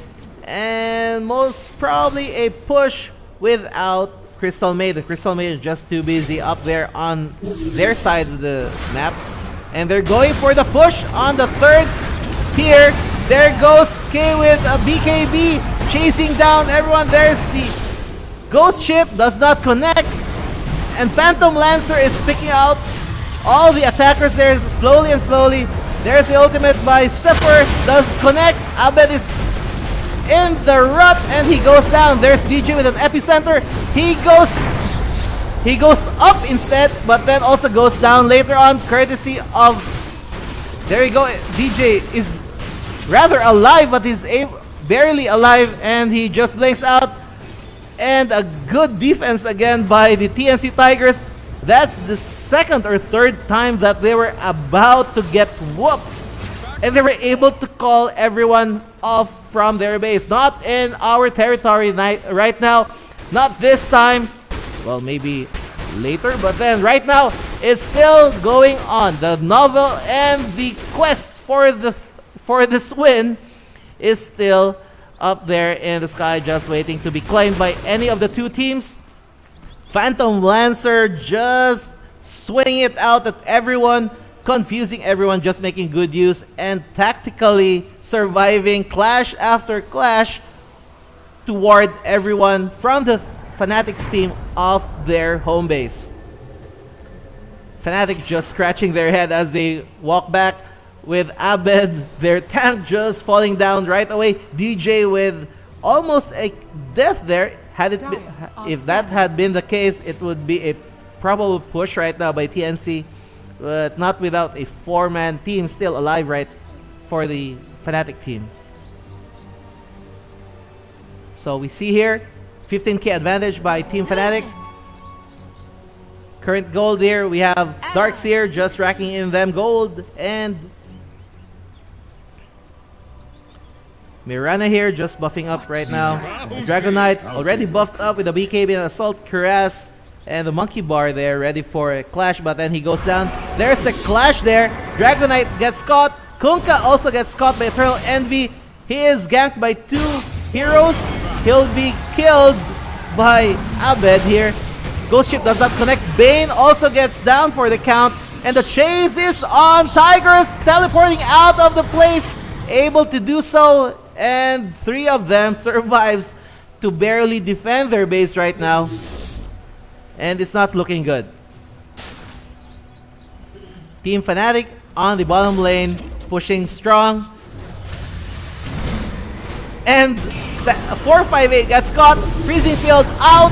and most probably a push without Crystal Maid. The Crystal Maid is just too busy up there on their side of the map. And they're going for the push on the third tier. There goes K with a BKB, chasing down everyone. There's the Ghost Ship, does not connect. And Phantom Lancer is picking out all the attackers there slowly and slowly. There's the ultimate by Zephyr, does connect. Abed is in the rut and he goes down. There's DJ with an epicenter. He goes up instead, but then also goes down later on, courtesy of... There you go, DJ is rather alive, but he's barely alive, and he just blinks out. And a good defense again by the TNC Tigers. That's the second or third time that they were about to get whooped, and they were able to call everyone off from their base. Not in our territory right now, not this time. Well, maybe later, but then right now it's still going on. The novel and the quest for this win is still up there in the sky, just waiting to be claimed by any of the two teams. Phantom Lancer just swinging it out at everyone, confusing everyone, just making good use and tactically surviving clash after clash to ward everyone from the Fnatic's team off their home base. Fnatic just scratching their head as they walk back, with Abed, their tank, just falling down right away. DJ with almost a death there. If that had been the case, it would be a probable push right now by TNC, but not without a 4-man team still alive right for the Fnatic team. So we see here 15k advantage by Team Fnatic. Current gold here, we have Darkseer just racking in them gold, and Mirana here just buffing up right now. Dragon Knight already buffed up with the BKB and Assault Cuirass, and the Monkey Bar there ready for a clash, but then he goes down. There's the clash there. Dragon Knight gets caught. Kunkka also gets caught by Eternal Envy. He is ganked by 2 heroes. He'll be killed by Abed here. Ghost Ship does not connect. Bane also gets down for the count. And the chase is on. Tigers teleporting out of the place. Able to do so. And 3 of them survives to barely defend their base right now. And it's not looking good. Team Fnatic on the bottom lane, pushing strong. And 458 gets caught. Freezing Field out.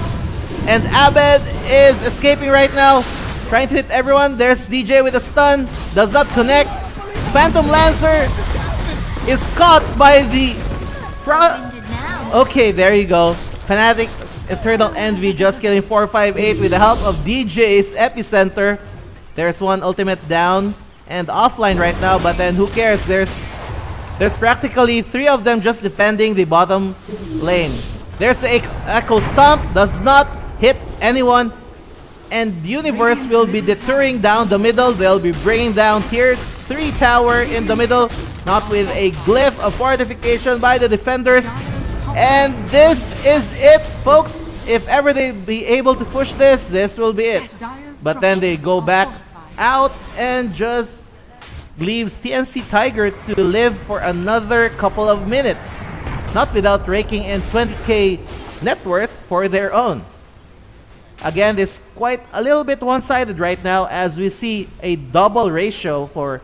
And Abed is escaping right now, trying to hit everyone. There's DJ with a stun. Does not connect. Phantom Lancer is caught by the... Okay, there you go. Fnatic's Eternal Envy just killing 458 with the help of DJ's Epicenter. There's one ultimate down and offline right now, but then who cares? There's practically 3 of them just defending the bottom lane. There's the Echo Stomp, does not hit anyone, and Universe will be deterring down the middle. They'll be bringing down Tier 3 tower in the middle, not with a glyph of fortification by the defenders. And this is it, folks. If ever they be able to push this, this will be it. But then they go back out and just leaves TNC Tiger to live for another couple of minutes, not without raking in 20k net worth for their own. Again, this is quite a little bit one-sided right now, as we see a double ratio for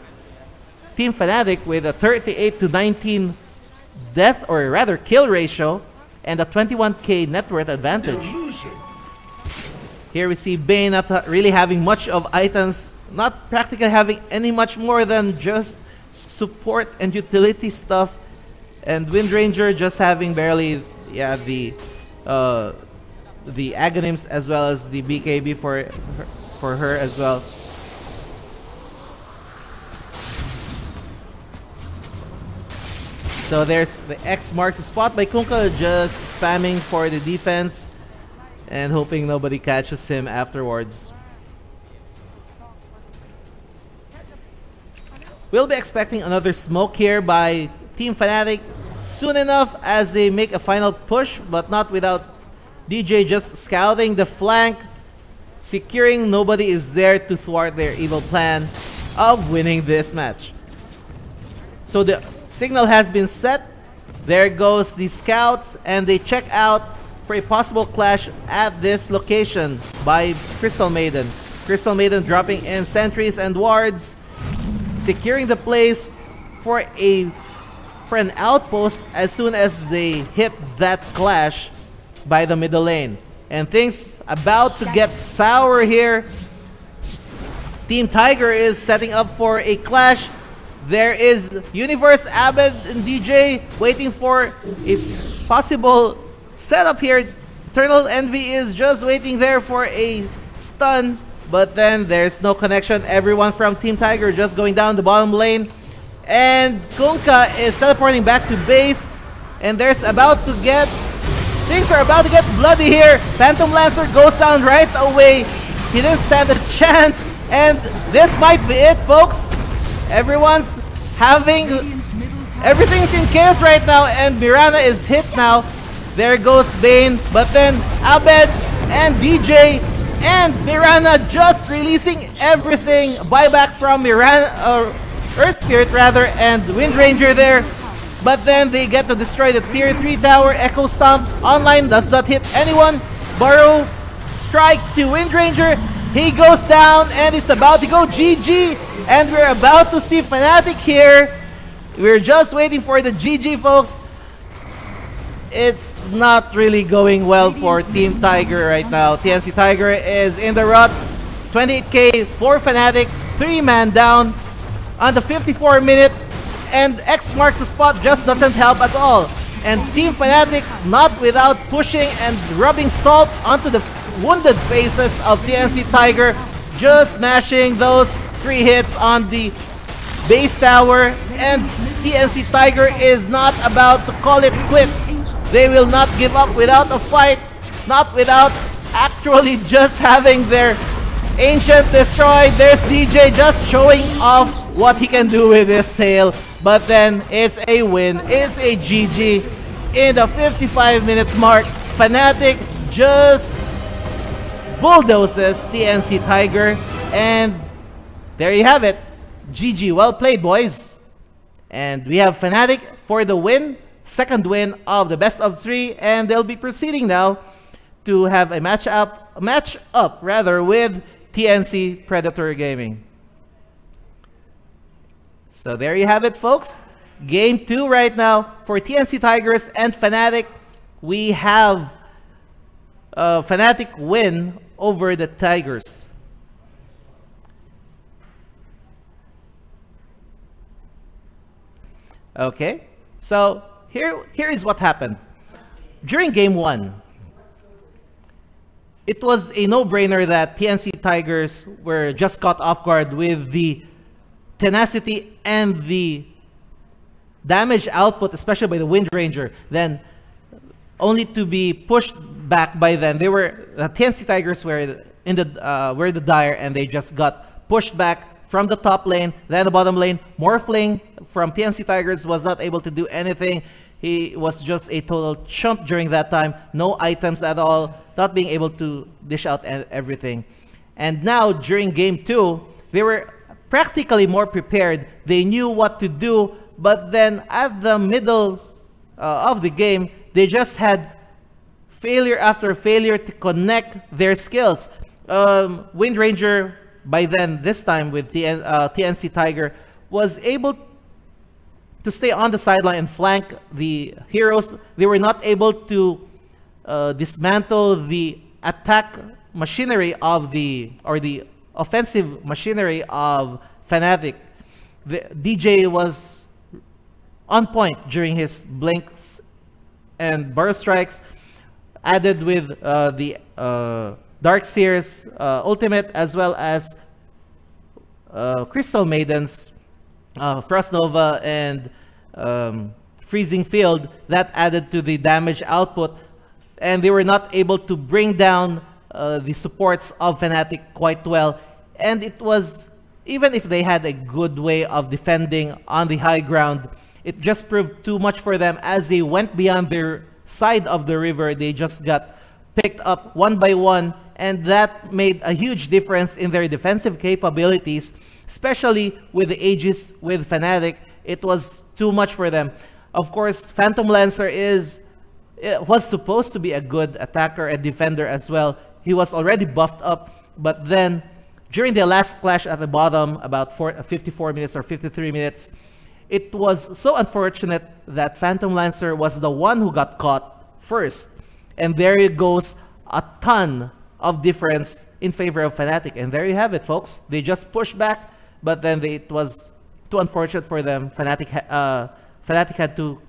Team Fnatic with a 38 to 19 death, or rather kill ratio, and a 21k net worth advantage. Here we see Bane not really having much of items, not practically having any much more than just support and utility stuff, and Windranger just having barely, yeah, the Aghanim's as well as the BKB for her as well. So there's the X marks the spot by Kunkka, just spamming for the defense and hoping nobody catches him afterwards. We'll be expecting another smoke here by Team Fnatic soon enough as they make a final push, but not without DJ just scouting the flank, securing nobody is there to thwart their evil plan of winning this match. So the signal has been set. There goes the scouts, and they check out for a possible clash at this location by Crystal Maiden. Crystal Maiden dropping in sentries and wards, securing the place for an outpost as soon as they hit that clash by the middle lane. And things about to get sour here. Team Tiger is setting up for a clash. There is Universe, Abed, and DJ waiting for a possible setup here. Eternal Envy is just waiting there for a stun, but then there's no connection. Everyone from Team Tiger just going down the bottom lane. And Kunkka is teleporting back to base, and things are about to get bloody here. Phantom Lancer goes down right away. He didn't stand a chance, and this might be it, folks. Everything's in chaos right now, and Mirana is hit now. There goes Bane, but then Abed and DJ and Mirana just releasing everything. Buyback from Mirana, Earth Spirit rather, and Windranger there. But then they get to destroy the tier 3 tower. Echo Stomp online does not hit anyone. Burrow strike to Windranger. He goes down and is about to go GG. And we're about to see Fnatic here. We're just waiting for the GG, folks. It's not really going well for Team Tiger right now. TNC Tiger is in the rut. 28k for Fnatic. 3-man down on the 54 minute. And X marks the spot just doesn't help at all. And Team Fnatic, not without pushing and rubbing salt onto the wounded faces of TNC Tiger, just smashing those 3 hits on the base tower. And TNC Tiger is not about to call it quits. They will not give up without a fight, not without actually just having their Ancient destroyed. There's DJ just showing off what he can do with his tail. But then it's a win, it's a GG. In the 55-minute mark, Fnatic just bulldozes TNC Tiger. And there you have it. GG, well played, boys. And we have Fnatic for the win. Second win of the best of 3. And they'll be proceeding now to have a match up with TNC Predator Gaming. So there you have it, folks. Game 2 right now for TNC Tigers and Fnatic. We have Fnatic win over the Tigers. Okay, so here is what happened. During Game 1, it was a no-brainer that TNC Tigers were just caught off guard with the tenacity and the damage output, especially by the Windranger, then only to be pushed back by them. They were TNC Tigers were in the dire, and they just got pushed back from the top lane, then the bottom lane. Morphling from TNC Tigers was not able to do anything. He was just a total chump during that time. No items at all, not being able to dish out everything. And now during Game 2, They were practically more prepared. They knew what to do, but then at the middle of the game, they just had failure after failure to connect their skills. Wind Ranger, by then, this time with the TNC Tiger, was able to stay on the sideline and flank the heroes. They were not able to dismantle the attack machinery of the offensive machinery of Fnatic. The DJ was on point during his blinks and burst strikes, added with the Darkseer's ultimate, as well as Crystal Maiden's Frost Nova and Freezing Field. That added to the damage output, and they were not able to bring down the supports of Fnatic quite well. And it was, even if they had a good way of defending on the high ground, it just proved too much for them. As they went beyond their side of the river, they just got picked up one by one, and that made a huge difference in their defensive capabilities, especially with the Aegis with Fnatic. It was too much for them. Of course, Phantom Lancer was supposed to be a good attacker and defender as well. He was already buffed up, but then during the last clash at the bottom, about 54 minutes or 53 minutes, it was so unfortunate that Phantom Lancer was the one who got caught first. And there it goes, a ton of difference in favor of Fnatic. And there you have it, folks. They just pushed back, but then it was too unfortunate for them. Fnatic had to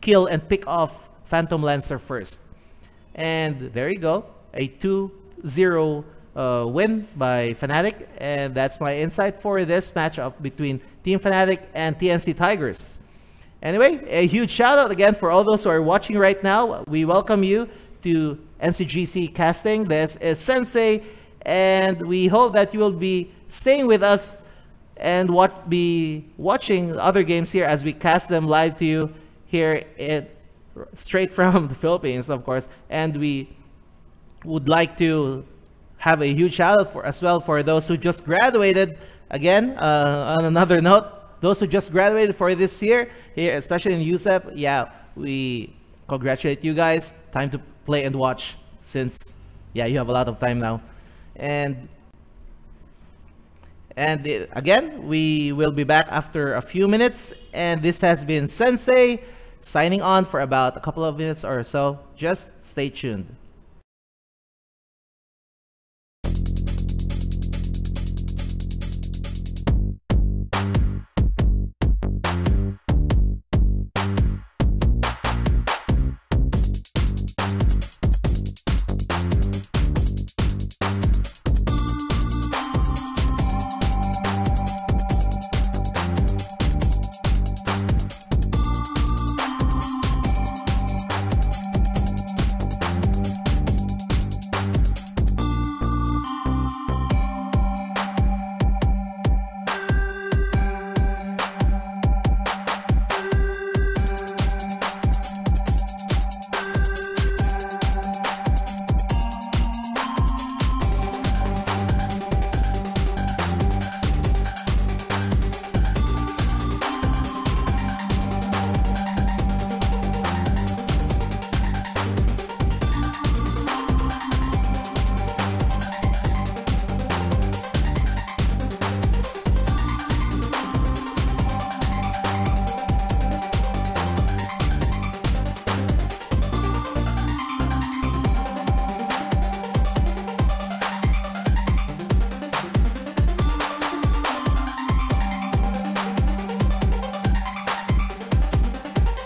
kill and pick off Phantom Lancer first. And there you go, a 2-0 win by Fnatic. And that's my insight for this matchup between Team Fnatic and TNC Tigers. Anyway, a huge shout out again for all those who are watching right now. We welcome you to Ncgc Casting. This is Sensei, and we hope that you will be staying with us and be watching other games here as we cast them live to you here straight from the Philippines, of course. And we would like to have a huge shout out as well for those who just graduated. Again, on another note, those who just graduated for this year, here, especially in USEP, yeah, we congratulate you guys. Time to play and watch, since, yeah, you have a lot of time now. And again, we will be back after a few minutes. And this has been Sensei signing on for about a couple of minutes or so. Just stay tuned.